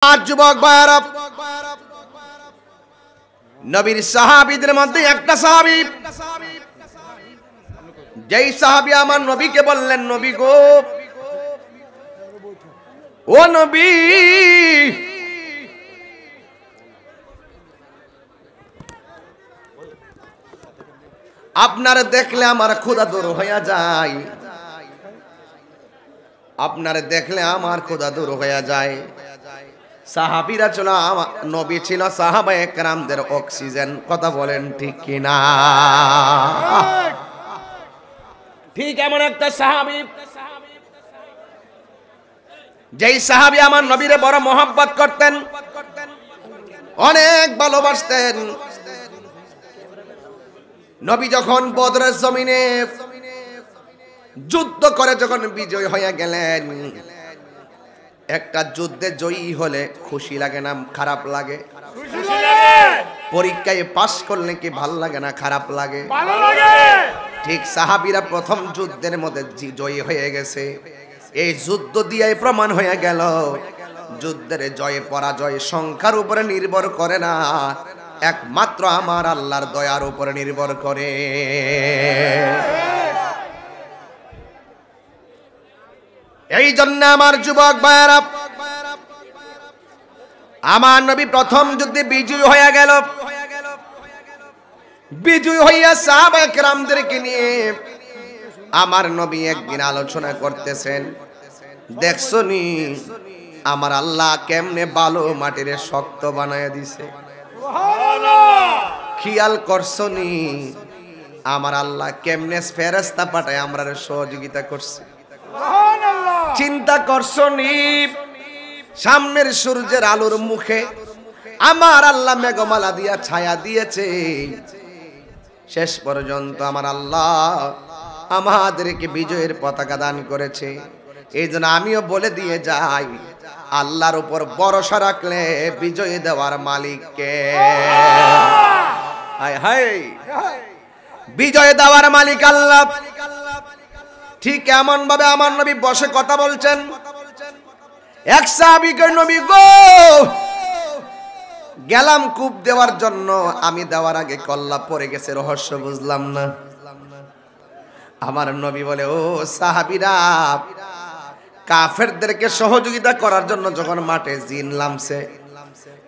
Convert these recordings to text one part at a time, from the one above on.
आज যুবক ভাইরা নবীর সাহাবীদের মধ্যে একটা সাহাবী যেই সাহাবী আমার নবীকে বললেন, নবী গো, ও নবী, আপনারে দেখলে আমার ক্ষুধা দূর হয়ে যায়, আপনারে দেখলে আমার ক্ষুধা দূর হয়ে যায়। সাহাবীরা ছিল, নবী ছিল সাহাবায়ে কেরামদের অক্সিজেন। কথা বলেন ঠিক কিনা? ঠিক এমন একটা সাহাবী, যেই সাহাবী আমার নবীরে বড় মহব্বত করতেন, অনেক ভালোবাসতেন। নবী যখন বদরের জমিনে যুদ্ধ করে যখন বিজয় হয়ে গেলেন, একটা যুদ্ধে জয়ী হলে খুশি লাগে না খারাপ লাগে? পরীক্ষায় পাস করলে কি ভাল লাগে না খারাপ লাগে? ঠিক সাহাবীরা প্রথম যুদ্ধের মধ্যে জয়ী হয়ে গেছে। এই যুদ্ধ দিয়ে প্রমাণ হয়ে গেল, যুদ্ধের জয় পরাজয় সংখ্যার উপরে নির্ভর করে না, একমাত্র আমার আল্লাহর দয়ার উপরে নির্ভর করে। এই জন্য আমার যুবক ভাইরা, আমার নবী প্রথম যুদ্ধে বিজয়ী হয়ে গেল। বিজয়ী হইয়া সাহাবায়ে কেরামদেরকে নিয়ে আমার নবী একদিন আলোচনা করতেছেন, দেখছনি আমার আল্লাহ কেমনে বালু মাটির শক্ত বানায় দিছে? খেয়াল করছনি আমার আল্লাহ কেমনে ফেরেশতা পাঠায় আমরা সহযোগিতা করছে? চিন্তা করছনি সামনের সূর্যের আলোর মুখে আমার আল্লাহ মেঘমালা দিয়া ছায়া দিয়েছে? শেষ পর্যন্ত আমার আল্লাহ আমাদেরকে বিজয়ের পতাকা দান করেছে। এই জন্য আমিও বলে দিয়ে যাই, আল্লাহর উপর ভরসা রাখলে বিজয় দেওয়ার মালিক কে? হায় হায়, বিজয় দেওয়ার মালিক আল্লাহ। ঠিক এমন ভাবে আমার নবী বসে কথা বলছেন, এক সাহাবীকে, নবী গো, গেলাম কূপ দেওয়ার জন্য, আমি দেওয়ার আগে কল্লা পড়ে গেছে, রহস্য বুঝলাম না। আমার নবী বলে, ও সাহাবীরা, কাফেরদেরকে সহযোগিতা করার জন্য যখন মাঠে জিন নামছে,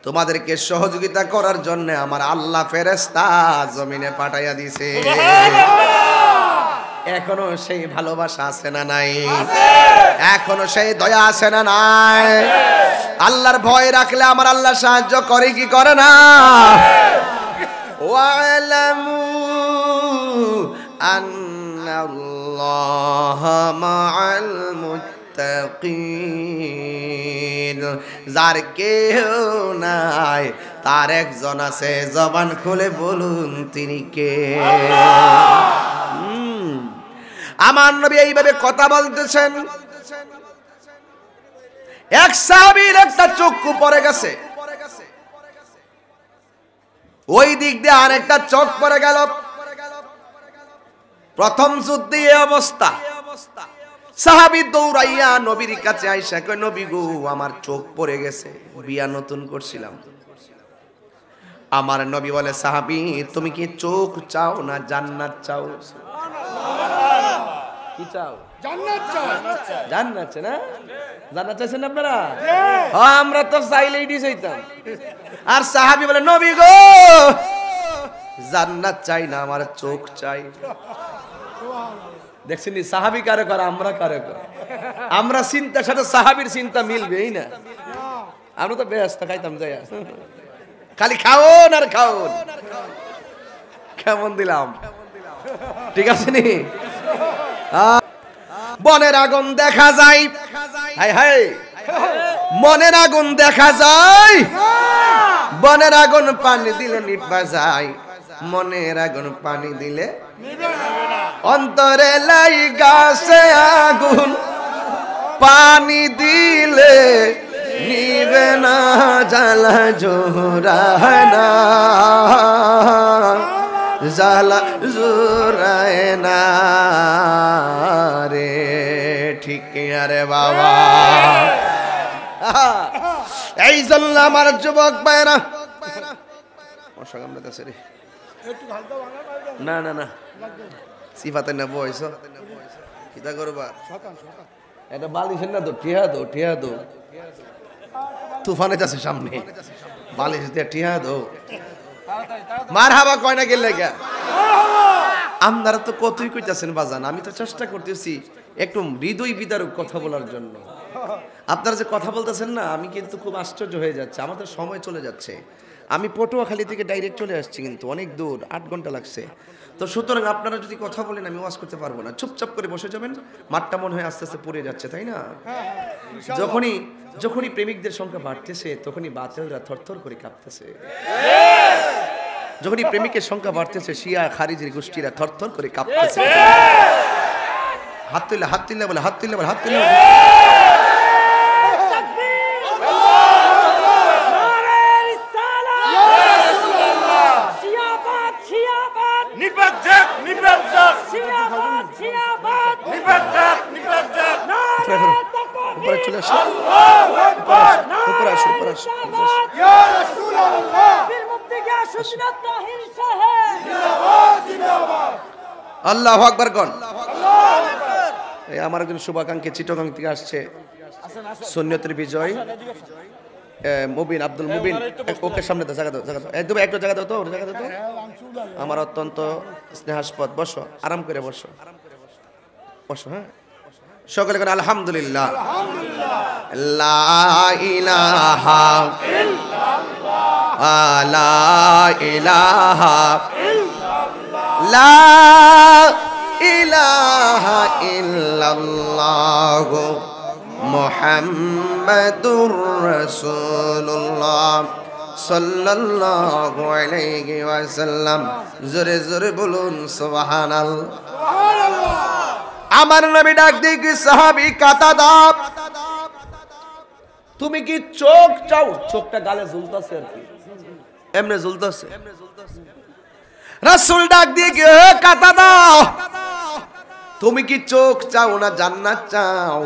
তোমাদেরকে সহযোগিতা করার জন্য আমার আল্লাহ ফেরেশতা জমিনে পাঠাইয়া দিছে। এখনো সেই ভালোবাসা আছে না নাই? এখনো সেই দয়া আছে না নাই? আল্লাহর ভয় রাখলে আমার আল্লাহ সাহায্য করে কি করে না? ওয়ালামু আন্নাল্লাহা মাআল মুত্তাকিন। যার কেউ নাই তার একজন আছে, জবান খুলে বলুন তিনি কে? আমার নবী এইভাবে কথা বলতেছেন, এক সাহাবীর একটা চক্ষু পড়ে গেছে, ওই দিক দিয়ে আরেকটা চোখ পড়ে গেল। প্রথম যুদ্ধে এই অবস্থা। সাহাবী দৌড়াইয়া নবীর কাছে আইসা কয়, নবী গো, আমার চোখ পড়ে গেছে, বিয়া নতুন করছিলাম। আমার নবী বলে, সাহাবী, তুমি কি চোখ চাও না জান্নাত চাও? কি চাও? জান্নাত চাও। জান্নাত চাই না? জান্নাত চাইছেন আপনারা? হ্যাঁ, আমরা তো চাইলেই চাইতাম। আর সাহাবী বলে, নবী গো, জান্নাত চাই না, আমার চোখ চাই। দেখছেন সাহাবী কারে করে, আমরা কারে করে? আমরা চিন্তার সাথে সাহাবীর চিন্তা মিলবেই না। আমরা তো ব্যস্ত, খাইতাম যাই, খালি খাওন আর খাওন। কেমন দিলাম? ঠিক আছে নি? বনের আগুন দেখা যায়, হায় হায়, মনের আগুন দেখা যায়। বনের আগুন পানি দিলে নিভা যায়, মনের আগুন পানি দিলে অন্তরে লাইগাছে আগুন, পানি দিলে নিবে না, জ্বালা জোরায় না, জ্বালা জোরায় না রে। ঠিক আরে বাবা, এই জন্য আমার যুবক ভাইরা মশা কামড়াতেছে রে না না না সিফাতে নেবো হইছো কিতা করবা এটা বালিশের না তো টিয়া দো তুফানে যাচ্ছে সামনে বালিশ দিয়ে টিয়া দো মারহাবা কয় না গেলে গা আপনারা তো কতই কইতাছেন বাজান আমি তো চেষ্টা করতেছি একটু হৃদয় বিদারক কথা বলার জন্য আপনারা যে কথা বলতেছেন না আমি কিন্তু খুব আশ্চর্য হয়ে যাচ্ছে আমাদের সময় চলে যাচ্ছে আমি পটুয়াখালী থেকে ডাইরেক্ট চলে আসছি কিন্তু অনেক দূর 8 ঘন্টা লাগছে তো সুতরাং আপনারা যদি কথা বলেন আমি ওয়াজ করতে পারবো না চুপচাপ করে বসে যাবেন মাঠটা মনে হয় আস্তে আস্তে পড়ে যাচ্ছে তাই না যখনই প্রেমিকদের সংখ্যা বাড়তেছে তখনই বাতিলরা থরথর করে কাঁপতেছে যখনই প্রেমিকের সংখ্যা বাড়তেছে শিয়া খারিজের গোষ্ঠীরা থরথর করে কাঁপতেছে হাত তুললে বলে হাত তুললে উপরে চলে আসো উপরে আসো আল্লাহু আকবার কোন এই আমার একজন শুভাকাঙ্ক্ষী চিটাগাং থেকে আসছে সুন্নতের বিজয় মুবিন আব্দুল মুবিন ওকে সামনে দাও জায়গা দাও একদম একটা জায়গা দাও তো আমার অত্যন্ত স্নেহাস্পদ বসো আরাম করে বসো হ্যাঁ সকলে করে আলহামদুলিল্লাহ লা ইলাহা ইল্লাল্লাহ লা ইলাহা লা ইলাহা ইল্লাল্লাহ মুহাম্মাদুর রাসূলুল্লাহ সাল্লাল্লাহু আলাইহি ওয়াসাল্লাম জোরে জোরে বলুন সুবহানাল্লাহ আমার নবী ডাক দিয়ে কি সাহাবী কাতাদা তুমি কি চোখ চাও চোখটা গালে ঝুলতাছে আর কি এমনে ঝুলতাছে রাসূল ডাক দিয়ে কি কাতাদা তুমি কি চোখ চাও না জান্নাত চাও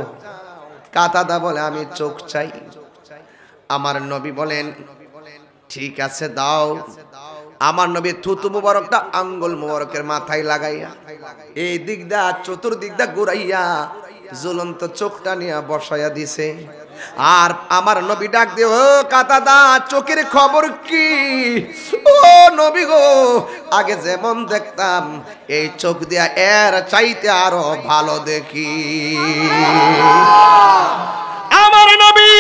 কাতাদা বলে আমি চোখ চাই আমার নবী বলেন ঠিক আছে দাও আমার নবী থুতু মুবারকটা আঙ্গুল মুবারকের মাথায় লাগাইয়া এই দিক দা চতুর্দিক দা ঘুরাইয়া ঝুলন্ত চোখটা নিয়ে বসাইয়া দিছে আর আমার নবী ডাক দিয়ে ও কাতাদা চোখের খবর কি ও নবী গো আগে যেমন দেখতাম এই চোখ দিয়া এর চাইতে আরো ভালো দেখি আমার নবী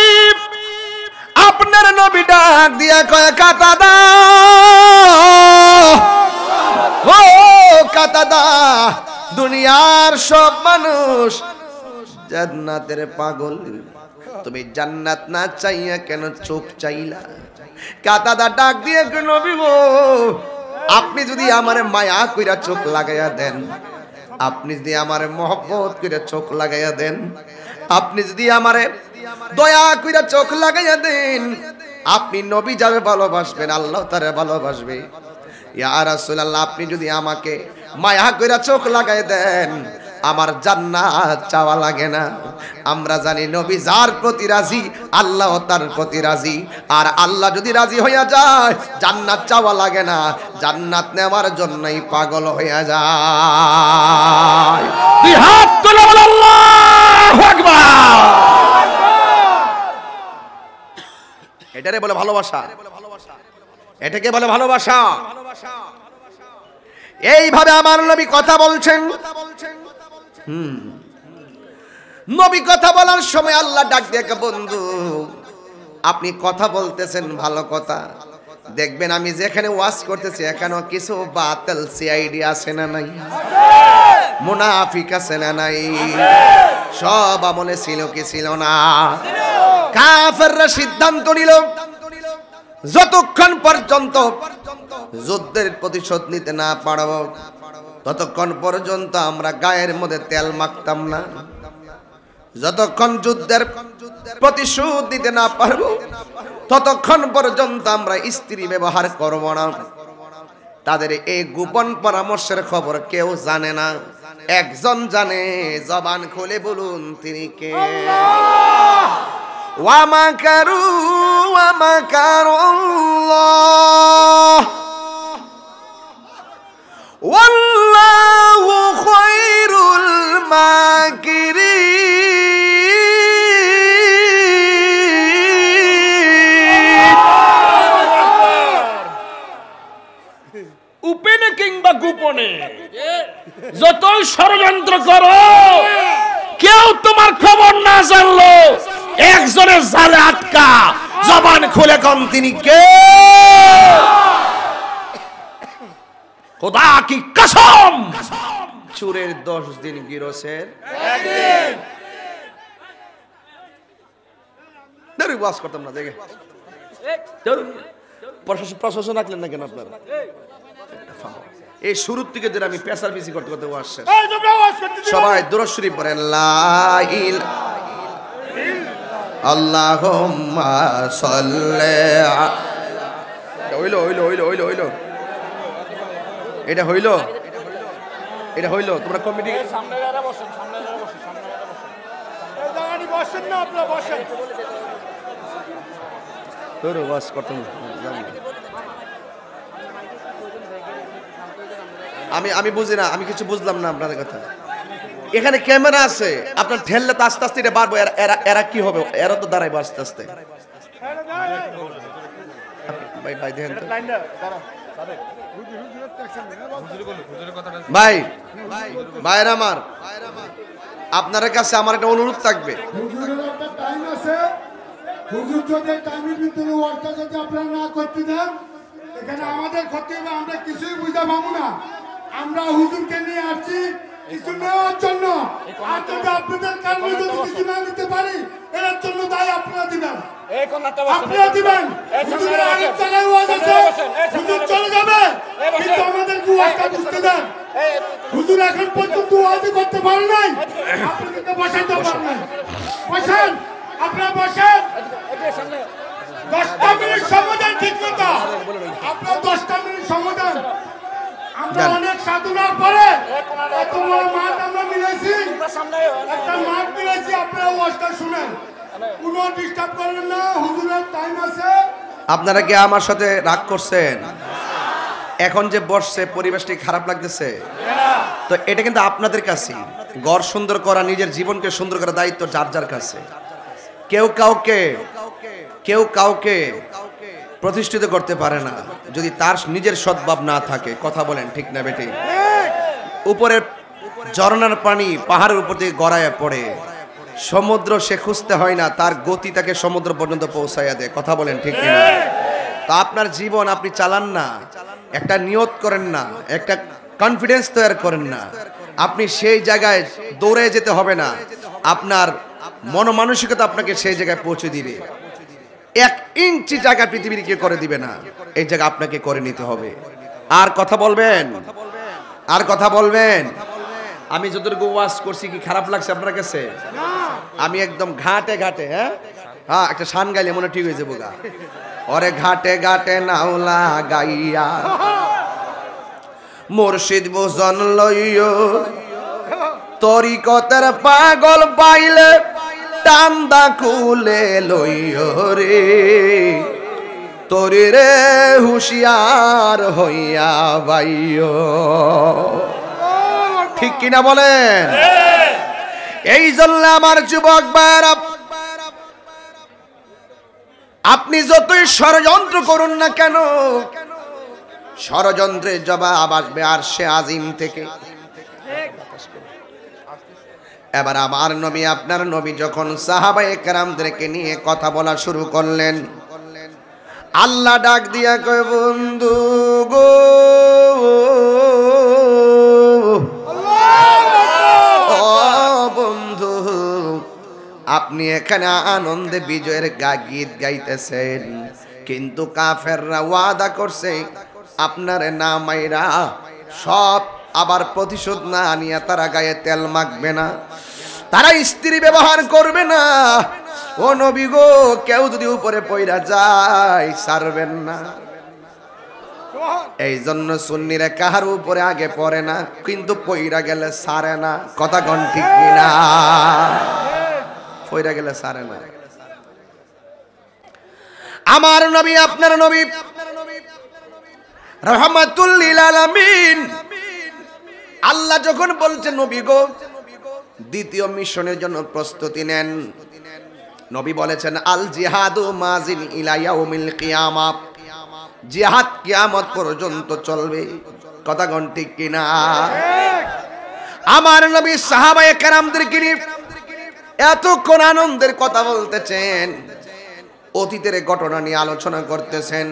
আপনার নবী ডাক দিয়া কয় কাতাদা ও কাতাদা দুনিয়ার সব মানুষ জান্নাতের পাগল তুমি জান্নাত না চাইয়া কেন চোখ চাইলা কাতাদা ডাক দিয়ে নবী গো আপনি যদি আমারে মায়া কইরা চোখ লাগাইয়া দেন আপনি যদি আমারে মহব্বত কইরা চোখ লাগাইয়া দেন আপনি যদি আমারে দয়া কইরা চোখ লাগাইয়া দেন আপনি নবী যাবে ভালোবাসবেন আল্লাহ তারে ভালোবাসবে ইয়া রাসূলুল্লাহ আপনি যদি আমাকে মায়া কইরা চোখ লাগাই দেন আমার জান্নাত চাওয়া লাগে না আমরা জানি নবী যার প্রতি রাজি আল্লাহ তার প্রতি রাজি আর আল্লাহ যদি রাজি হইয়া যায় জান্নাত চাওয়া লাগে না জান্নাত নেওয়ার জন্যই পাগল হইয়া যায় দুই হাত তুলে বল আল্লাহু আকবার এটারে বলে ভালোবাসা এটাকে বলে ভালোবাসা এইভাবে আমার নবী কথা বলছেন নবী কথা বলার সময় আল্লাহ ডাক দিয়ে বন্ধু আপনি কথা বলতেছেন ভালো কথা দেখবেন আমি যেখানে ওয়াজ করতেছি এখানেও কিছু বাতিল সিআইডি আছে না নাই মুনাফিক আছে না নাই সব আমলে ছিল কি ছিল না কাফেররা সিদ্ধান্ত নিল যতক্ষণ পর্যন্ত যুদ্ধের প্রতিশোধ নিতে না পারব ততক্ষণ পর্যন্ত আমরা গায়ের মধ্যে তেল মাখতাম না যতক্ষণ যুদ্ধের প্রতিশোধ দিতে না পারব ততক্ষণ পর্যন্ত আমরা স্ত্রী ব্যবহার করব না তাদের এই গোপন পরামর্শের খবর কেউ জানে না একজন জানে জবান খুলে বলুন তিনি কে ওয়া মাকারু ওয়া মাকারুল্লাহ ওয়াল্লাহু খায়রুল মাকিরিন। উপেনে কিংবা গোপনে যতই ষড়যন্ত্র করো, কেউ তোমার খবর না জানলো, একজনের জালে আটকা, জবান খুলে কম তিনি কে? খোদা কি কসম, চোরের 10 দিন গিরসের একদিন। দেরি ওয়াজ করতাম না দেখে প্রশাসন রাখলেন না কেন আপনারা? এই শুরুর থেকে যেটা আমি পেশার বেশি করতে করতে ওয়াজ শেষ। সবাই দুরূদ শরীফ পড়েন, লা ইলাহা আল্লাহুম্মা সাল্লি হইলো হইলো হইলো হইলো হইলো এটা হইলো এটা হইলো। তোমরা কমিটি সামনে যারা বসেন, সামনে যারা বসেন, সামনে যারা বসেন, এই জায়গায় বসেন না, আপনারা বসেন। তোর ওয়াজ করতাম আমি বুঝি না, আমি কিছু বুঝলাম না আপনাদের কথা। এখানে ক্যামেরা আছে, আপনার ঠেললে তো আস্তে আস্তে এটা বাড়বো। এরা কি হবে? এরা তো দাঁড়াইবো আস্তে আস্তে। ভাই ভাই দেখেন তো ভাই ভাইয়ের আমার, আপনার কাছে আমার একটা অনুরোধ থাকবে। হুজুরের একটা টাইম আছে, হুজুর যদি টাইমের ভিতরে ওয়ার্কটা যদি আপনারা না করতে দেন, এখানে আমাদের ক্ষতি হবে, আমরা কিছুই বুঝতে পারবো না। আমরা হুজুরকে নিয়ে আসছি কিছু নেওয়ার জন্য, আর যদি আপনাদের কারণে যদি কিছু না নিতে পারি, এর জন্য দায় আপনারা দিবেন, আপনারা দিবেন। হুজুরের আরেক জায়গায় ওয়াজ আছে, হুজুর চলে যাবে, কিন্তু আমাদের ওয়াজটা বুঝতে দেন। হুজুর এখন পর্যন্ত ওয়াজই করতে পারে নাই, আপনাদেরকে বসাইতে পারে নাই। বসেন, আপনারা বসেন। 10টা মিনিট সমাধান ঠিক মতো, আপনার 10টা মিনিট সমাধান। আমরা অনেক সাধনার পরে এত বড় মাঠ আমরা মিলেছি, একটা মাঠ মিলেছি। আপনারা ওয়াজটা শুনেন, কোনো ডিস্টার্ব করবেন না, হুজুরের টাইম আছে। আপনারা কি আমার সাথে রাগ করছেন? এখন যে বসছে পরিবেশটি খারাপ লাগতেছে তো এটা কিন্তু আপনাদের কাছে। ঘর সুন্দর করা, নিজের জীবনকে সুন্দর করার দায়িত্ব যার যার কাছে। কেউ কাউকে প্রতিষ্ঠিত করতে পারে না যদি তার নিজের সদ্ভাব না থাকে। কথা বলেন ঠিক না বেটি? উপরের ঝর্ণার পানি পাহাড়ের উপর থেকে গড়ায় পড়ে, সমুদ্র সে খুঁজতে হয় না, তার গতি তাকে সমুদ্র পর্যন্ত পৌঁছাইয়া দেয়। কথা বলেন ঠিক কিনা? তা আপনার জীবন আপনি চালান না, একটা নিয়ত করেন না, একটা কনফিডেন্স তৈরি করেন না, আপনি সেই জায়গায় দৌড়ে যেতে হবে না। আপনার মনমানসিকতা আপনাকে সেই জায়গায় পৌঁছে দিবে। 1 ইঞ্চি জায়গা পৃথিবীর কে করে দিবে না, এই জায়গা আপনাকে করে নিতে হবে। আর কথা বলবেন, আর কথা বলবেন। আমি যতটুকু ওয়াজ করছি কি খারাপ লাগছে আপনার কাছে? আমি একদম ঘাটে হ্যাঁ একটা শান গাইলে মনে ঠিক হয়ে যাবো গা। ওরে ঘাটে ঘাটে নাওলা গাইয়া মুর্শিদ বুজন লইও, তরিকতের পাগল পাইলে টান্দা কুলে লইও রে, তরি রে হুশিয়ার হইয়া বাইও। ঠিক কিনা বলেন? এই জন্য আমার যুবক ভাইরা, আপনি যতই ষড়যন্ত্র করুন না কেন, ষড়যন্ত্রের জবাব আসবে আরশে আজিম থেকে। এবার আমার নবী, আপনার নবী যখন সাহাবায়ে কেরামদেরকে নিয়ে কথা বলা শুরু করলেন, আল্লাহ ডাক দিয়া কয়, বন্ধু গো, বন্ধু আপনি এখানে আনন্দে বিজয়ের গীত গাইতেছেন, কিন্তু কাফেররা ওয়াদা করছে আপনার না মাইরা সব আবার প্রতিশোধ না নিয়ে তারা গায়ে তেল মাখবে না, তারা স্ত্রী ব্যবহার করবে না। ও নবী গো, কেউ যদি উপরে পইরা যায় ছাড়বেন না। এই জন্য সুন্নিরা কাহার উপরে আগে পড়ে না, কিন্তু পইরা গেলে ছাড়ে না। কথা কোন ঠিক কিনা? পইরা গেলে ছাড়ে না। আমার নবী আপনার নবী রাহমাতুল লিল আলামিন। আল্লাহ যখন বলছেন নবী গো দ্বিতীয় মিশনের জন্য প্রস্তুতি নেন, নবী বলেছেন আল জিহাদু মাজিন ইলা ইয়াউমিল কিয়ামা, জিহাদ কিয়ামত পর্যন্ত চলবে। কথা কোন ঠিক কিনা? আমার নবী সাহাবায়ে কেরামদেরকে নিয়ে এতক্ষণ আনন্দের কথা বলতেছেন, অতীতের ঘটনা নিয়ে আলোচনা করতেছেন।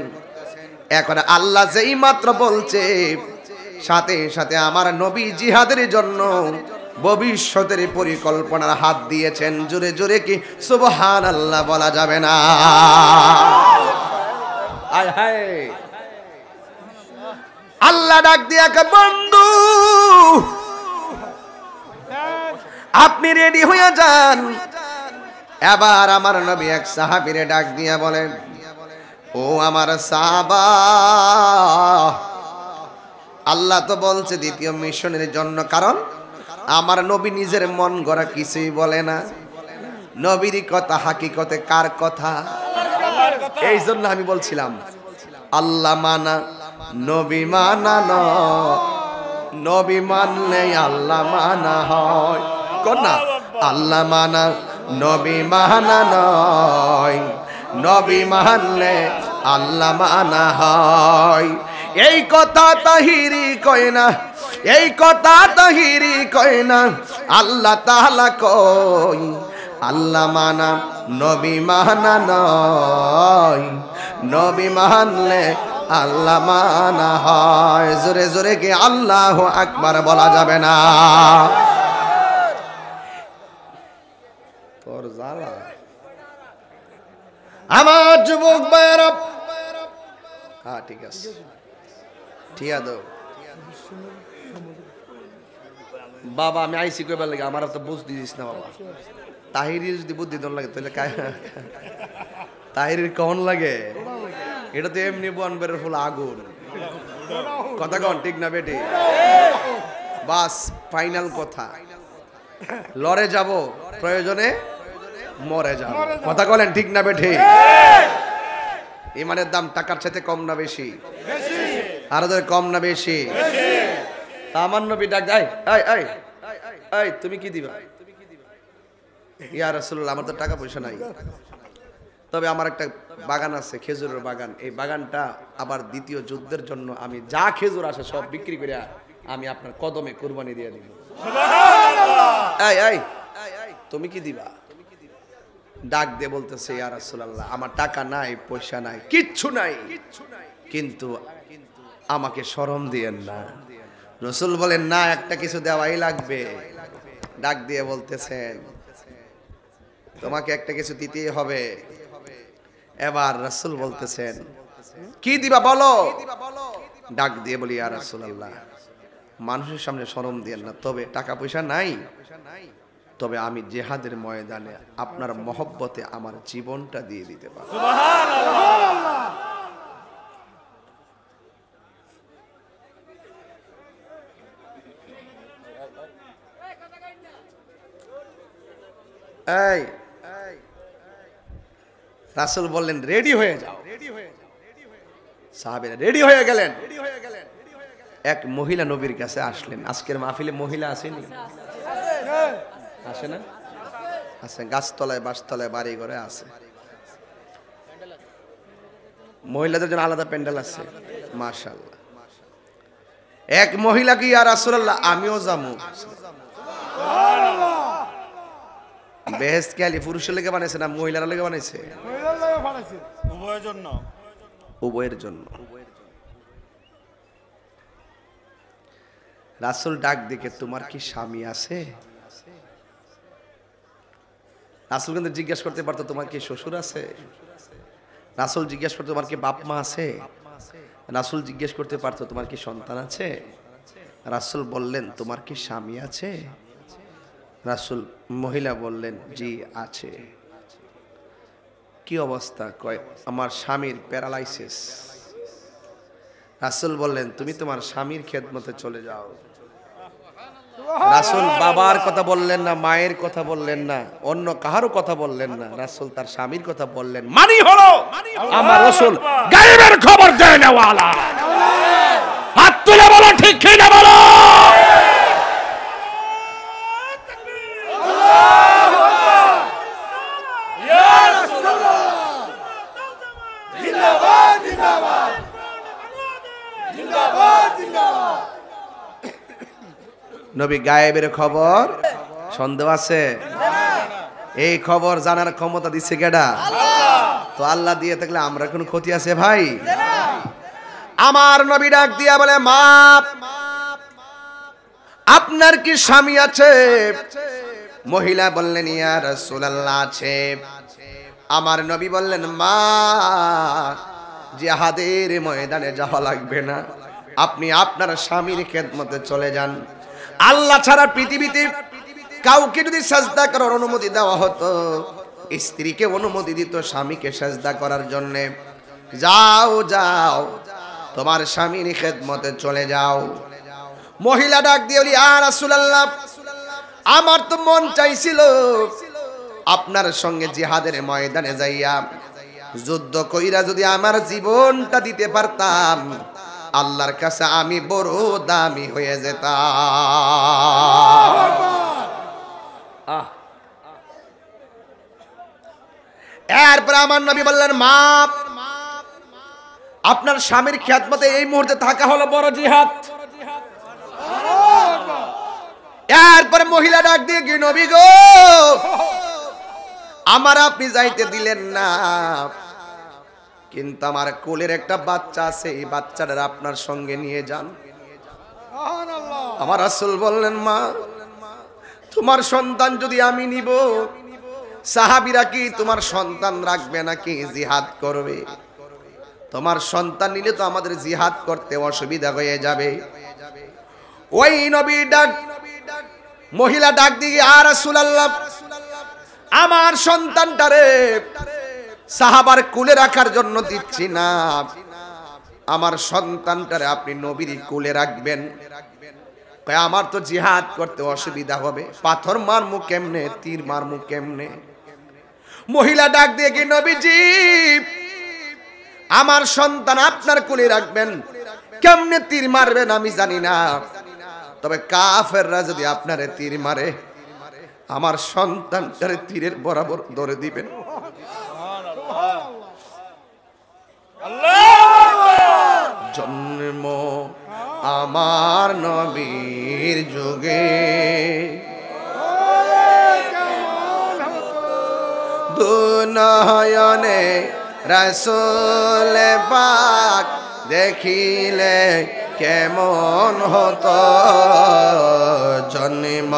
এখন আল্লাহ যেই মাত্র বলছে সাথে সাথে আমার নবী জিহাদের জন্য ভবিষ্যতের পরিকল্পনার হাত দিয়েছেন। জোরে জোরে কি সুবহানাল্লাহ বলা যাবে না? আয় হায়, আল্লাহ ডাক দিয়া কে বন্ধু আপনি রেডি হয়ে যান। এবার আমার নবী এক সাহাবীরে ডাক দিয়া বলেন, ও আমার সাহাবা, আল্লাহ তো বলছে দ্বিতীয় মিশনের জন্য, কারণ আমার নবী নিজের মন গড়া কিছুই বলে না। নবীর কথা হাকিকতে কার কথা? এই জন্য আমি বলছিলাম আল্লাহ মানা নবী মানা নয়, নবী মানলে আল্লাহ মানা হয়। কোন না? আল্লাহ মানা নবী মানা নয়, নবী মানলে আল্লাহ মানা হয়। এই কথা তাহিরি কয় না, এই কথা তাহিরি কয় না, আল্লাহ তাআলা কই আল্লাহ মানা নবী মানা নয়, নবী মানলে আল্লাহ মানা হয়। জোরে জোরে কি আল্লাহু আকবার বলা যাবে না? তোর জ্বালা আমার যুবক ভাইরা, হ্যাঁ ঠিক আছে, ঠিক আছে বাবা, আমি আইসি কইবার লাগে আমার তো বুঝ দিস না বাবা। তাহিরির যদি বুদ্ধি দন লাগে তাহলে তাহিরির কখন লাগে? এটা তো এমনি বনবের ফুল আগুন। কথা কন ঠিক না বেটি? বাস ফাইনাল কথা, লড়ে যাব, প্রয়োজনে মরে যাব। কথা বলেন ঠিক না বেটি? ইমানের দাম টাকার সাথে কম না বেশি? আরো কম না বেশি? আমার নবী ডাক দেয়, এই তুমি কি দিবা? ইয়া রাসূলুল্লাহ, আমার তো টাকা পয়সা নাই, তবে আমার একটা বাগান আছে, খেজুরের বাগান। এই বাগানটা আবার দ্বিতীয় যুদ্ধের জন্য আমি যা খেজুর আসে সব বিক্রি করে আমি আপনার কদমে কুরবানি দিয়ে দিব। এই তুমি কি দিবা? ডাক দিয়ে বলতেছে, ইয়া রাসূলুল্লাহ, আমার টাকা নাই, পয়সা নাই, কিচ্ছু নাই, কিন্তু আমাকে শরম দিয়েন না। রাসূল বলেন, না, একটা কিছু দেওয়াই লাগবে। ডাক দিয়ে বলতেছেন, তোমাকে একটা কিছু দিতেই হবে। এবার রাসূল বলতেছেন, কি দিবা বলো? ডাক দিয়ে বলি, ইয়া রাসূলুল্লাহ, মানুষের সামনে শরম দিয়েন না, তবে টাকা পয়সা নাই, তবে আমি জিহাদের ময়দানে আপনার মহব্বতে আমার জীবনটা দিয়ে দিতে পারি। সুবহানাল্লাহ। এই রাসূল বললেন, রেডি হয়ে যাও। সাহাবীরা রেডি হয়ে গেলেন। এক মহিলা নবীর কাছে আসলেন। আজকের মাহফিলে মহিলা আসেনি? আসে না? আছে, গাছতলায় বাসতলায় বাড়ি ঘরে আছে। মহিলাদের জন্য আলাদা প্যান্ডেল আছে, মাশাআল্লাহ। এক মহিলা কি, ইয়া রাসূলুল্লাহ, আমিও যাবো। বেহেশত কি আলী পুরুষের লেগে বানাইছে না মহিলার লেগে বানাইছে? উভয়ের জন্য, উভয়ের জন্য। রাসূল ডাক দেখে, তোমার কি স্বামী আছে? রাসূল কিন্তু জিজ্ঞেস করতে পারতো, তোমার কি শ্বশুর আছে? রাসূল জিজ্ঞেস করতে, তোমার কি বাপ মা আছে? রাসূল জিজ্ঞেস করতে পারতো, তোমার কি সন্তান আছে? রাসূল বললেন, তোমার কি স্বামী আছে? রাসূল, মহিলা বললেন, জি আছে। কি অবস্থা? কয়, আমার স্বামীর প্যারালাইসিস। রাসূল বললেন, তুমি তোমার স্বামীর খেদমতে চলে যাও। রাসূল বাবার কথা বললেন না, মায়ের কথা বললেন না, অন্য কাহারও কথা বললেন না, রাসূল তার স্বামীর কথা বললেন। মানি হলো আমার রাসূল গায়েবের খবর দেয় না ওয়ালা। হাত তুলে বলো ঠিক কি না বলো। নবী গায়েবের খবর সন্দেহ আছে? এই খবর জানার ক্ষমতা দিচ্ছে কেডা? তো আল্লাহ দিয়ে থাকলে আমরা কোনো ক্ষতি আছে ভাই? আমার নবী ডাক দিয়া বলে, মা আপনার কি স্বামী আছে? মহিলা বললেন, ইয়া রাসূলুল্লাহ আছে। আমার নবী বললেন, মা জিহাদের ময়দানে যাওয়া লাগবে না, আপনি আপনার স্বামীর খেদমতে চলে যান। আল্লাহ ছাড়া পৃথিবীতে কাউকে যদি সাজদা করার অনুমতি দেওয়া হতো, স্ত্রীকে অনুমতি দিত স্বামীকে সাজদা করার জন্য। যাও যাও তোমার স্বামীর খেদমতে চলে যাও। মহিলা ডাক দিয়ে বলি, ইয়া রাসূলুল্লাহ আমার তো মন চাইছিল আপনার সঙ্গে জিহাদের ময়দানে যাইয়া যুদ্ধ কইরা যদি আমার জীবনটা দিতে পারতাম, আল্লাহর কাছে আমি বড় দামি হয়ে যেতাম। এরপর আমার নবী বললেন, মা আপনার স্বামীর খেদমতে এই মুহূর্তে থাকা হলো বড় জিহাদ। এরপরে মহিলা ডাক দিয়ে কি, নবী গো আমার আপনি যাইতে দিলেন না, কিন্তু আমার কোলের একটা বাচ্চা আছে, এই বাচ্চাটা আপনার সঙ্গে নিয়ে যান। আমার রাসূল বললেন, মা তোমার সন্তান যদি আমি নিব, সাহাবীরা কি তোমার সন্তান রাখবে নাকি জিহাদ করবে? তোমার সন্তান নিলে তো আমাদের জিহাদ করতে অসুবিধা হয়ে যাবে। ওই নবী ডাক, মহিলা ডাক দিয়ে, ইয়া রাসূলুল্লাহ আমার সন্তানটারে সাহাবার কুলে রাখার জন্য দিচ্ছি না, আমার সন্তানটারে আপনি নবীর কুলে রাখবেন। আমার তো জিহাদ করতে অসুবিধা হবে, পাথর মারমু কেমনে, তীর মারমু কেমনে? মহিলা ডাক দিয়ে কি, নবীজি আমার সন্তান আপনার কুলে রাখবেন, কেমনে তীর মারবেন আমি জানি না, তবে কাফেররা যদি আপনারে তীর মারে আমার সন্তানটারে তীরের বরাবর ধরে দিবেন। জন্ম আমার নবীর যুগে, দুনয়নে রাসূল পাক দেখিলে কেমন হতো, জন্ম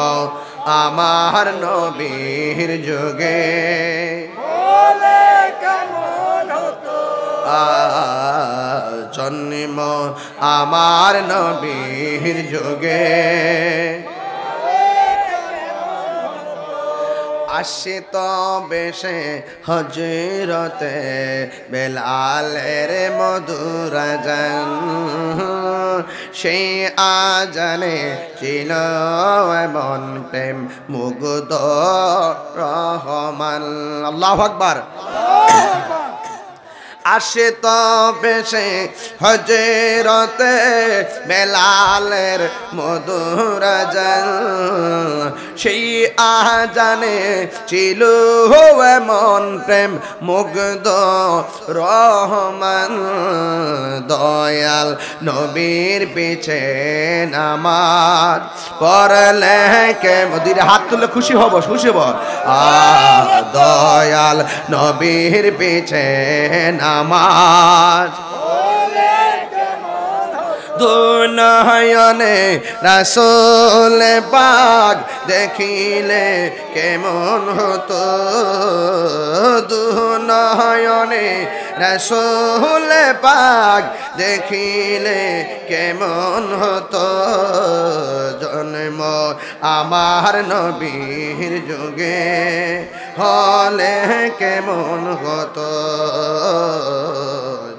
আমার নবীর যুগে জন্ম আমার নবীর যুগে। আসিত বেশে হযরতে বেলালের মধুর আযান, সেই আজানে ছিল এমন প্রেম মুগ্ধ রহমান। আল্লাহু আকবার। আসে তবে সে হযরতে বেলালের মধুর আযান, সেই আজানে ছিল এমন প্রেম মুগ্ধ রহমান। দয়াল নবীর পিছে নামাজ পড়লে কে মদির হাত তুলে খুশি হব, খুশি হব। দয়াল নবীর পিছে নামাজ দুনয়নে রাসূল পাক দেখিলে কেমন হতো, দুনয়নে রাসূল পাক দেখিলে কেমন হতো, জন্ম আমার নবীর যুগে হলে কেমন হতো,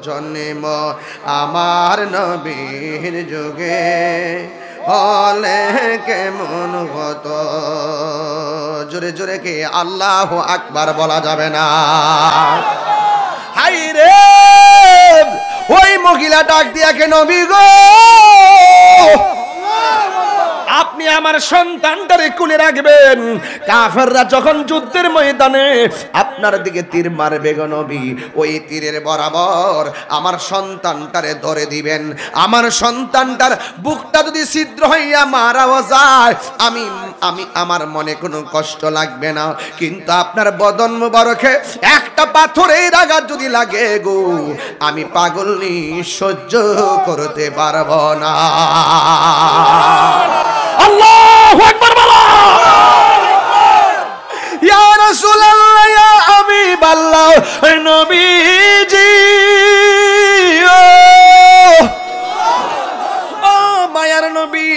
জন্ম আমার নবীর যুগে হলে কেমন হতো। জোরে জোরে কে আল্লাহু আকবার বলা যাবে না? হাই রে ওই মহিলা ডাক দিয়া কে নবী গো, আপনি আমার সন্তানটারে কুলে রাখবেন, কাফেররা যখন যুদ্ধের ময়দানে আপনার দিকে তীর মারবে গো নবী, ওই তীরের বরাবর আমার সন্তানটারে ধরে দিবেন। আমার সন্তানটার বুকটা যদি ছিদ্র হইয়া মারাও যায়, আমি আমার মনে কোনো কষ্ট লাগবে না, কিন্তু আপনার বদন মোবারকে একটা পাথরের আঘাত যদি লাগে গো, আমি পাগলনি সহ্য করতে পারবো না। আল্লাহু আকবার বলো। ইয়া রাসূলুল্লাহ ইয়া হাবিবাল্লাহ নবীজি, ও মায়ার নবী,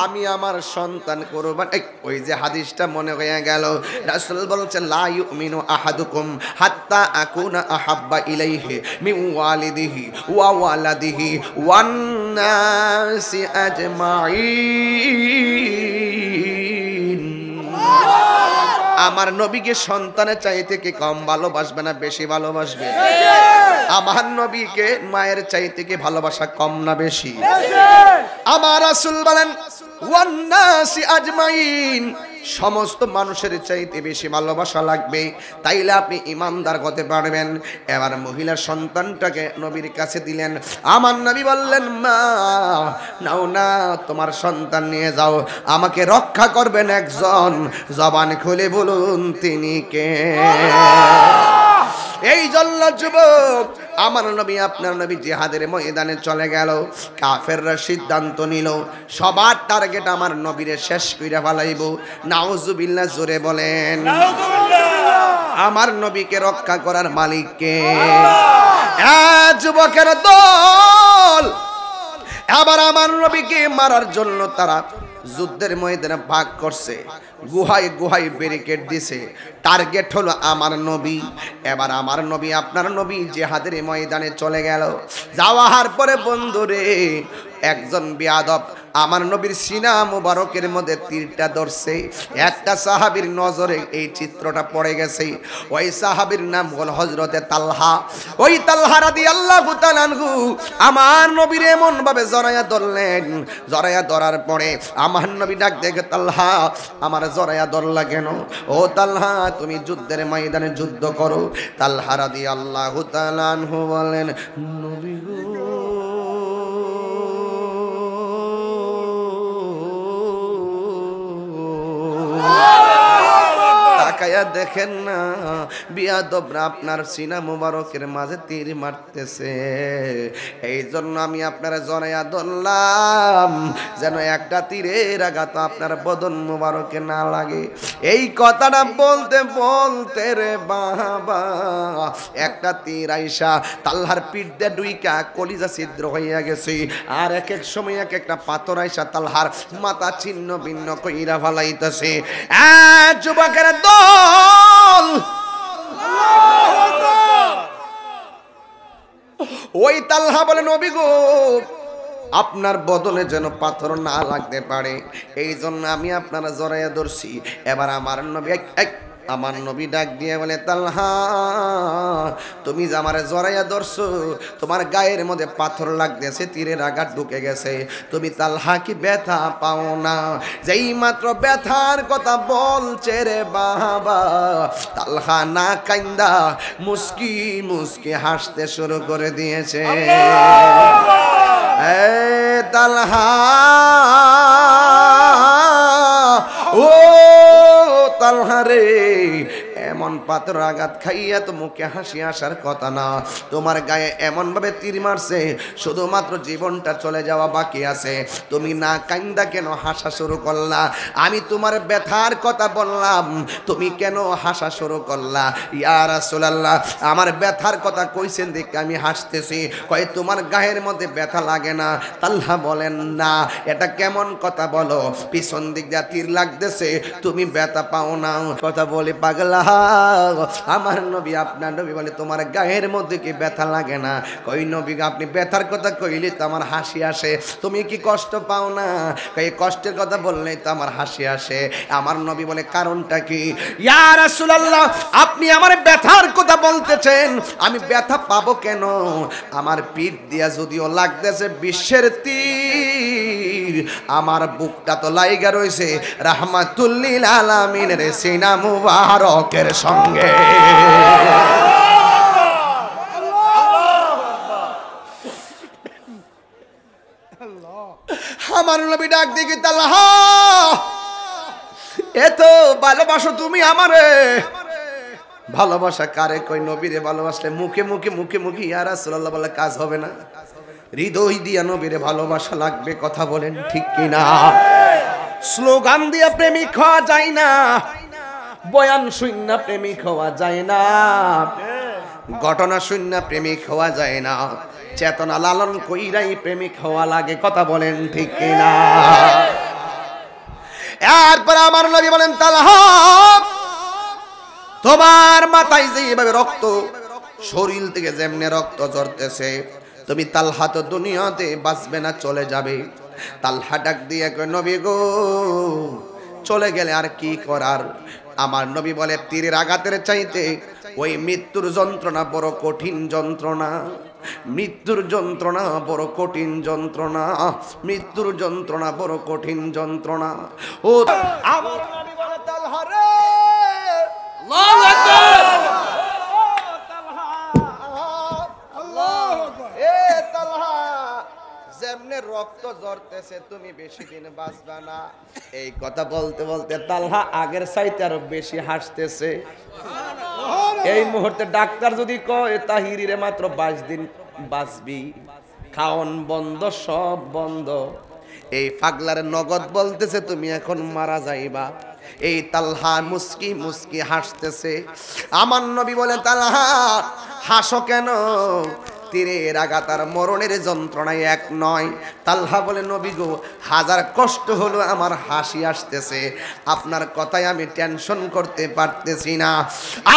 আমি আমার সন্তান কুরবান। ওই যে হাদিসটা মনে হয়ে গেল, রাসূল বলছেন লা ইউমিনু আহাদুকুম হাত্তা আকুনা আহাব্বা ইলাইহি মিন ওয়ালিদিহি ওয়া ওয়ালাদিহি ওয়ান নাসি আজমাইন। আমার নবীকে সন্তানের চাইতে কি কম ভালোবাসবে না বেশি ভালোবাসবে? আমার নবীকে মায়ের চাইতে কি ভালোবাসা কম না বেশি? আমার রাসূল বলেন ওয়ান নাসি আজমাইন, সমস্ত মানুষের চাইতে বেশি ভালোবাসা লাগবে, তাইলে আপনি ইমানদার হতে পারবেন। এবার মহিলার সন্তানটাকে নবীর কাছে দিলেন। আমার নবী বললেন মা নাও না, তোমার সন্তান নিয়ে যাও, আমাকে রক্ষা করবেন একজন, জবান খুলে বলুন তিনি কে? এই জন্য যুবক, আমার নবী আপনার নবী জিহাদের ময়দানে চলে গেল। কাফেররা সিদ্ধান্ত নিল সবার টার্গেট আমার নবীরে শেষ কইরা ফেলাইব। নাউজুবিল্লাহ, জোরে বলেন আমার নবীকে রক্ষা করার মালিক কে? যুবকের দল আবার আমার নবীকে মারার জন্য তারা যুদ্ধের ময়দানে ভাগ করছে, গুহায় গুহায় ব্যারিকেড দিছে, টার্গেট হলো আমার নবী। এবার আমার নবী আপনার নবী জিহাদের ময়দানে চলে গেল। যাওয়ার পরে বন্ধুরে একজন বেয়াদব আমার নবীর সিনা মুবারকের মধ্যে তীরটা ধরছে। একটা সাহাবীর নজরে এই চিত্রটা পড়ে গেছে। ওই সাহাবীর নাম হল হযরতে তালহা। ওই তালহা রাদিয়াল্লাহু তাআলা আনহু আমার নবীর এমন ভাবে জড়ায়া ধরলেন, জড়ায়া ধরার পরে আমার নবী ডাক দেখে তালহা আমার জড়ায়া ধরলা কেন? ও তালহা তুমি যুদ্ধের ময়দানে যুদ্ধ করো। তালহা রাদিয়াল্লাহু তাআলা আনহু বলেন নবী গো, তাকায়া দেখেন না বিয়াদবরা আপনার সিনা মুবারকের মাঝে তীর মারতেছে। এই জন্য আমি আপনারা জড়াইয়া ধরলাম যেন একটা তীরের আঘাত আপনার বদন মুবারকে না লাগে। এই কথাটা বলতে বলতে রে বাবা একটা তীর আইসা তালহার পিঠ দিয়ে ডুইকা কলিজা ছিদ্র হইয়া গেছে। আর এক এক সময় এক একটা পাথর আইসা তালহার মাথা ছিন্ন ভিন্ন কইরা ফেলাইতেছে। যুবকের দল ওই তালহা বলে নবী গো, আপনার বদলে যেন পাথর না লাগতে পারে, এই জন্য আমি আপনারা জড়াইয়া ধরছি। এবার আমার নবী আমার নবী ডাক দিয়ে বলে তালহা তুমি যে আমারে জড়াইয়া ধরছো, তোমার গায়ের মধ্যে পাথর লাগতেছে, তীরের আঘাত ঢুকে গেছে, তুমি তালহা কি ব্যথা পাও না? যেই মাত্র ব্যথার কথা বলছে রে বাবা, তালহা না কাইন্দা মুস্কি মুস্কি হাসতে শুরু করে দিয়েছে। তালহা ও তালহা রে, এমন পাথর আঘাত খাইয়া তো মুখে হাসি আসার কথা না, তোমার গায়ে এমন ভাবে তীর মারছে শুধুমাত্র জীবনটা চলে যাওয়া বাকি আছে, তুমি না কাইন্দা কেন হাসা শুরু করলা? আমি তোমার ব্যথার কথা বললাম, তুমি কেন হাসা শুরু করলা? ইয়া রাসূলুল্লাহ আমার ব্যথার কথা কইছেন দেখে আমি হাসতেছি। কয় তোমার গায়ের মধ্যে ব্যথা লাগে না? তালহা বলেন না, এটা কেমন কথা বলো, পিছন দিক দিয়ে তীর লাগতেছে তুমি ব্যথা পাও না। কথা বলি পাগলা আমার নবী আপনার নবী বলে তোমার গায়ের মধ্যে কি ব্যথা লাগে না? কই নবী আপনি ব্যথার কথা কইলে তো আমার হাসি আসে, তুমি কি কষ্ট পাও না? কই কষ্টের কথা বললেই তো আমার হাসি আসে। আমার নবী বলে কারণটা কি? ইয়া রাসূলুল্লাহ আপনি আমার ব্যথার কথা বলতেছেন, আমি ব্যথা পাবো কেন? আমার পিঠ দিয়া যদিও লাগতেছে বিশ্বের তীর, আমার বুকটা তো লাইগা রইছে রাহমাতুল লিল আলামিনের সিনা মুবারকের সঙ্গে। আমার নবী ডাক দিকে তালহা এত ভালোবাসো তুমি আমারে? ভালোবাসা কারে কই নবীরে ভালোবাসলে মুখে মুখে মুখে মুখে ইয়া রাসূলুল্লাহ বলে কাজ হবে না, হৃদয় দিয়া নবীরে ভালোবাসা লাগবে। কথা বলেন ঠিক কিনা? স্লোগান দিয়া প্রেমিক হওয়া যায় না, বয়ান শূন্য প্রেমিক হওয়া যায় না, ঘটনা শূন্য প্রেমিক হওয়া যায় না, চেতনা লালন কইরাই প্রেমিক হওয়া লাগে। কথা বলেন ঠিক কিনা? এরপর আমার নবী বলেন তালহা তোমার মাথায় যেভাবে রক্ত, শরীর থেকে যেমনে রক্ত ঝরতেছে, তুমি তালহা তো দুনিয়াতে বাঁচবে না, চলে যাবে। তালহা ডাক দিয়ে কয় নবী গো চলে গেলে আর কি করার? আমার নবী বলে তীরের আঘাতের চাইতে ওই মৃত্যুর যন্ত্রণা বড় কঠিন যন্ত্রণা, মৃত্যুর যন্ত্রণা বড় কঠিন যন্ত্রণা, মৃত্যুর যন্ত্রণা বড় কঠিন যন্ত্রণা। ও আমার নবী বলে তালহা রে আল্লাহু আকবার, আল্লাহু আকবার, এ তালহা যেমনে রক্ত ঝরতেছে তুমি বেশি দিন বাঁচবা না। এই কথা বলতে বলতে তালহা আগের চাইতে আরো বেশি হাসতেছে। এই মুহূর্তে ডাক্তার যদি কয় তাহিরিরে মাত্র 22 দিন বাঁচবি, খাওন বন্ধ, সব বন্ধ, এই পাগলার নগদ বলতেছে তুমি এখন মারা যাইবা। এই তালহা মুস্কি মুস্কি হাসতেছে। আমার নবী বলে তালহা হাসো কেন? তীরের আঘাত আর মরণের যন্ত্রণায় এক নয়। তালহা বলে নবী গো হাজার কষ্ট হলো আমার হাসি আসতেছে, আপনার কথায় আমি টেনশন করতে পারতেছি না।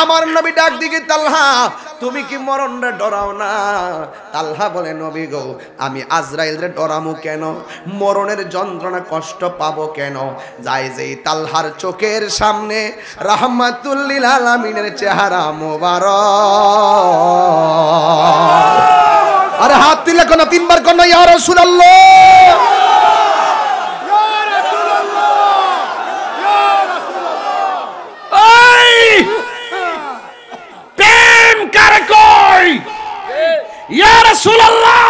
আমার নবী ডাক দিকে তালহা তুমি কি মরণরে ডরাও না? তালহা বলে নবী গো আমি আজরাইলরে ডরামু কেন? মরণের যন্ত্রণা কষ্ট পাবো কেন? যাই যেই তালহার চোখের সামনে রাহমাতুল লিল আলামিনের চেহারা মোবারক। আরে হাত তুলে কোন তিনবার কোন ইয়া রাসূলুল্লাহ, ইয়া রাসূলুল্লাহ, ইয়া রাসূলুল্লাহ। এই প্রেম কার কই? ইয়া রাসূলুল্লাহ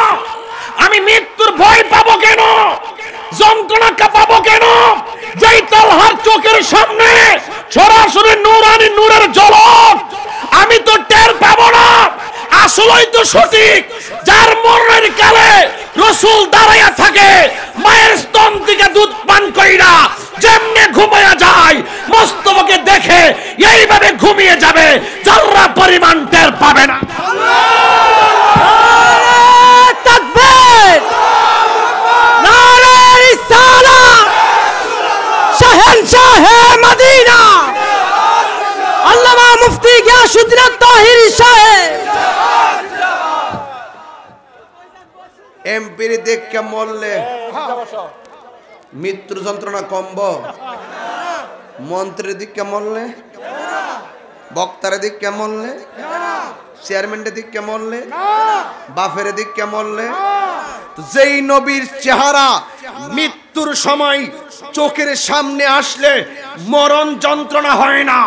আমি মৃত্যুর ভয় পাবো কেন? যন্ত্রণা পাবো কেন? যেই তালহার চোখের সামনে সরাসরি নূরানি নূরের ঝলক, আমি তো টের পাবো না। আসলেই তো সঠিক, যার মরণের কালে রাসূল দাঁড়াইয়া থাকে, মায়ের স্তন থেকে দুধ পান কইরা যেমনে ঘুমায়া যায়, মস্তবকে দেখে এইভাবে ঘুমিয়ে যাবে, যারা পরিমাণ টের পাবে না। নারে তাকবীর, নারে রিসালাত, শাহেনশাহে মদিনা আল্লামা মুফতি গিয়াসউদ্দিন তাহিরি সাহেব। এমপির দেখে মরলে মৃত্যুর যন্ত্রণা কমব? মন্ত্রীর দিকে মরলে, বক্তার দিকে মরলে, চেয়ারম্যানের দিকে মরলে, বাফের দিকে মরলে, যেই নবীর চেহারা মৃত্যুর সময় চোখের সামনে আসলে মরণ যন্ত্রণা হয় না,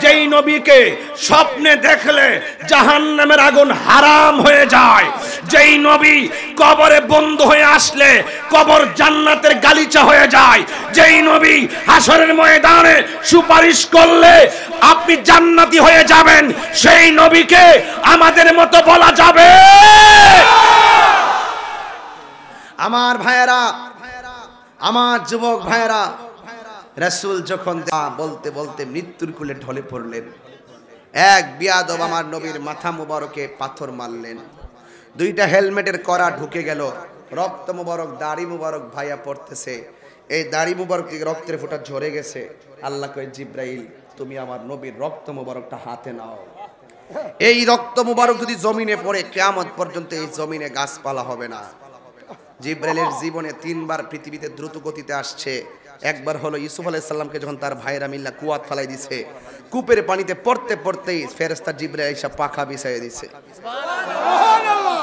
যেই নবীকে স্বপ্নে দেখলে জাহান্নামের আগুন হারাম হয়ে যায়, যেই নবী কবরে বন্ধ হয়ে আসলে কবর জান্নাতের গালিচা হয়ে যায়, যেই নবী হাসরের ময়দানে সুপারিশ করলে আপনি জান্নাতি হয়ে যাবেন, সেই নবীকে আমাদের মতো বলা যাবে? আমার ভাইয়েরা, আমার যুবক ভাইয়েরা, রাসূল যখন বলতে বলতে মৃত্যুর কোলে ঢলে পড়লেন, এক বিয়াদব আমার নবীর মাথা মুবারকে পাথর মারলেন, দুইটা হেলমেটের কড়া ঢুকে গেল, রক্ত মুবারক, দাড়ি মুবারক ভাইয়া পড়তেছে, এই দাড়ি মুবারক থেকে রক্তের ফোঁটা ঝরে গেছে। আল্লাহ কয় জিব্রাইল তুমি আমার নবীর রক্ত মুবারকটা হাতে নাও। এই রক্ত মুবারক যদি জমিনে পড়ে কিয়ামত পর্যন্ত এই জমিনে গাছপালা হবে না। জিবরাইলের জীবনে 3 বার পৃথিবীতে দ্রুত গতিতে আসছে। একবার হলো ইউসুফ আলাইহিস সালামকে যখন তার ভাইরা মিল্লা কুয়াত ফেলাই দিছে, কূপের পানিতে পড়তে পড়তেই ফেরেশতা জিবরাইল এসে পাখা বিছাইয়ে দিছে। সুবহানাল্লাহ।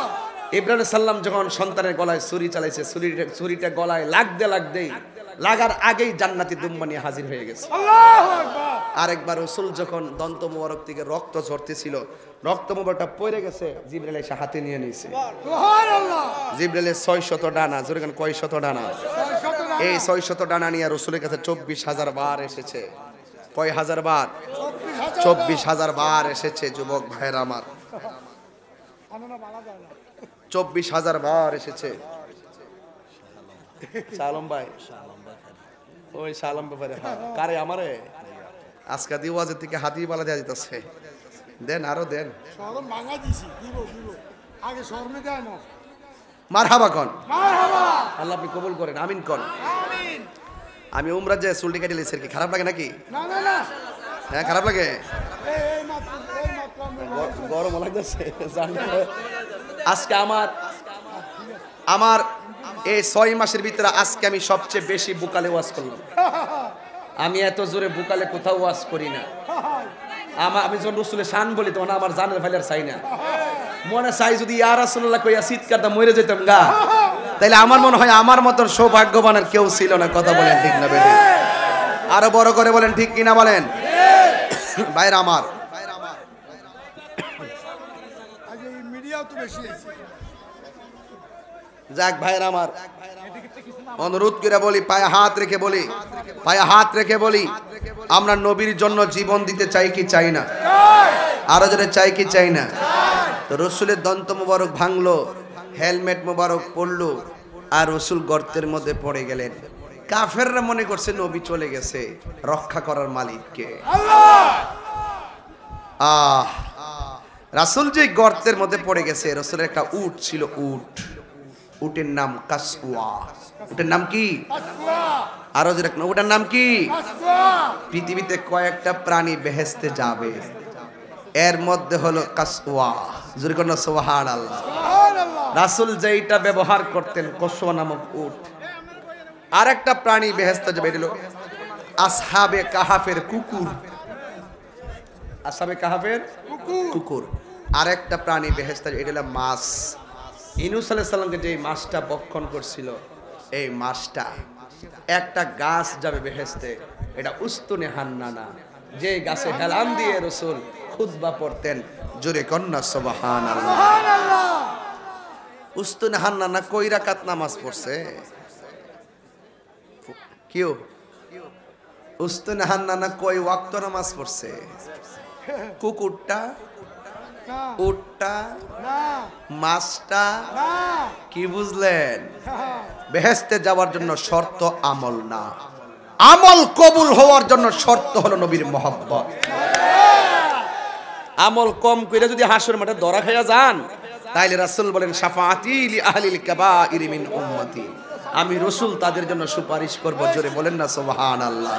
ইব্রাহিম সাল্লাম যখন সন্তানের গলায় ছুরি চালাইছে, ছুরিটা গলায় লাগতেই লাগার আগেই জান্নাতি দুম্বা নিয়ে হাজির হয়ে গেছে। আল্লাহু আকবার। আরেকবার রাসূল যখন দন্ত মোবারক থেকে রক্ত ঝরতেছিল, রক্ত মোবারকটা পড়ে গেছে, জিবরাইল এসে হাতে নিয়ে নিয়েছে। সুবহানাল্লাহ। জিবরাইলের 600 ডানা, জোরে গান কয় শত ডানা? 600 ডানা। এই 600 ডানা নিয়ে রাসূলের কাছে 24,000 বার এসেছে। কয় হাজার বার? 24,000 বার এসেছে। যুবক ভাইরা আমার, 24,000 বার এসেছে। সালাম ভাই, ওই সালাম ব্যাপারে কারে আমারে আজকে দিওয়াজের থেকে হাতি বালা দেয়া দিতেছে। দেন আরো দেন। শরম ভাঙা দিছি, দিব আগে শরমে দেয় না। মারহাবা কোন? মারহাবা। আল্লাহ আপনি কবুল করেন, আমিন কোন? আমিন। আমি উমরা যে চুলটি কাটি লইছি কি খারাপ লাগে নাকি? না না না। হ্যাঁ খারাপ লাগে। এই মাত্র গরম লাগতেছে। আজকে আমার এই 6 মাসের ভিতরে আজকে আমি সবচেয়ে বেশি বুকালে ওয়াজ করলাম। আমি এত জোরে বুকালে কোথাও ওয়াজ করি না। আমি যখন রাসূলের শান বলি তখন আমার জানের ফাইলার চাই না, মনে চাই যদি ইয়া রাসূলুল্লাহ কইয়া চিৎকারটা মরে যেতাম গা, তাইলে আমার মনে হয় আমার মতন সৌভাগ্যবান আর কেউ ছিল না। কথা বলেন ঠিক না বেঠিক? আরো বড় করে বলেন ঠিক কিনা বলেন। ভাইরা আমার, আগে মিডিয়াও তো বেশি আছে। যাক ভাইরা আমার, অনুরোধ করে বলি, পায়ে হাত রেখে বলি, আমরা নবীর জন্য জীবন দিতে চাই কি চাই না? আরো জোরে চাই কি চাই না? তো রাসূলের দন্ত মোবারক ভাঙলো, হেলমেট মোবারক পড়লো, আর রাসূল গর্তের মধ্যে পড়ে গেলেন। কাফেররা মনে করছে নবী চলে গেছে, রক্ষা করার মালিক কে? আল্লাহ। রাসূল যে গর্তের মধ্যে পড়ে গেছে, রাসূলের একটা উট ছিল, উটের নাম কাসওয়া। উটের নাম কি? আরো যে রাখনা, ওটার নাম কি? পৃথিবীতে কয়েকটা প্রাণী বেহেশতে যাবে, এর মধ্যে হলো কাসওয়া। জোরে কোন সুবহানাল্লাহ। রাসূল যেইটা ব্যবহার করতেন, কাসওয়া নামক উট। আরেকটা প্রাণী বেহেশতে যাবে, এটা হলো আসহাবে কাহাফের কুকুর। আসহাবে কাহাফের কুকুর। আরেকটা প্রাণী বেহেশতে, এটা হলো মাছ। ইউনূস আলাইহিস সালামকে যে মাছটা ভক্ষণ করছিল, এই মাছটা একটা গাছ যাবে বেহেশতে, এটা উস্তুনে হান্নানা, যে গাছে হেলান দিয়ে রাসূল খুতবা পড়তেন। জোরে কন্না সুবহানাল্লাহ। উস্তুনে হান্নানা কয় রাকাত নামাজ পড়ছে? কিও উস্তুনে হান্নানা কয় ওয়াক্ত নামাজ পড়ছে? কুকুরটা, উটটা, মাছটা, কি বুঝলেন? বেহেশতে যাওয়ার জন্য শর্ত আমল না, আমল কবুল হওয়ার জন্য শর্ত হলো নবীর মহব্বত। আমল কম কইরা যদি হাসর মাঠে ধরা খাইয়া যান, তাইলে রাসূল বলেন শাফাআতি লি আহলিল কাবাইর মিন উম্মতি, আমি রাসূল তাদের জন্য সুপারিশ করব। জোরে বলেন না সুবহানাল্লাহ।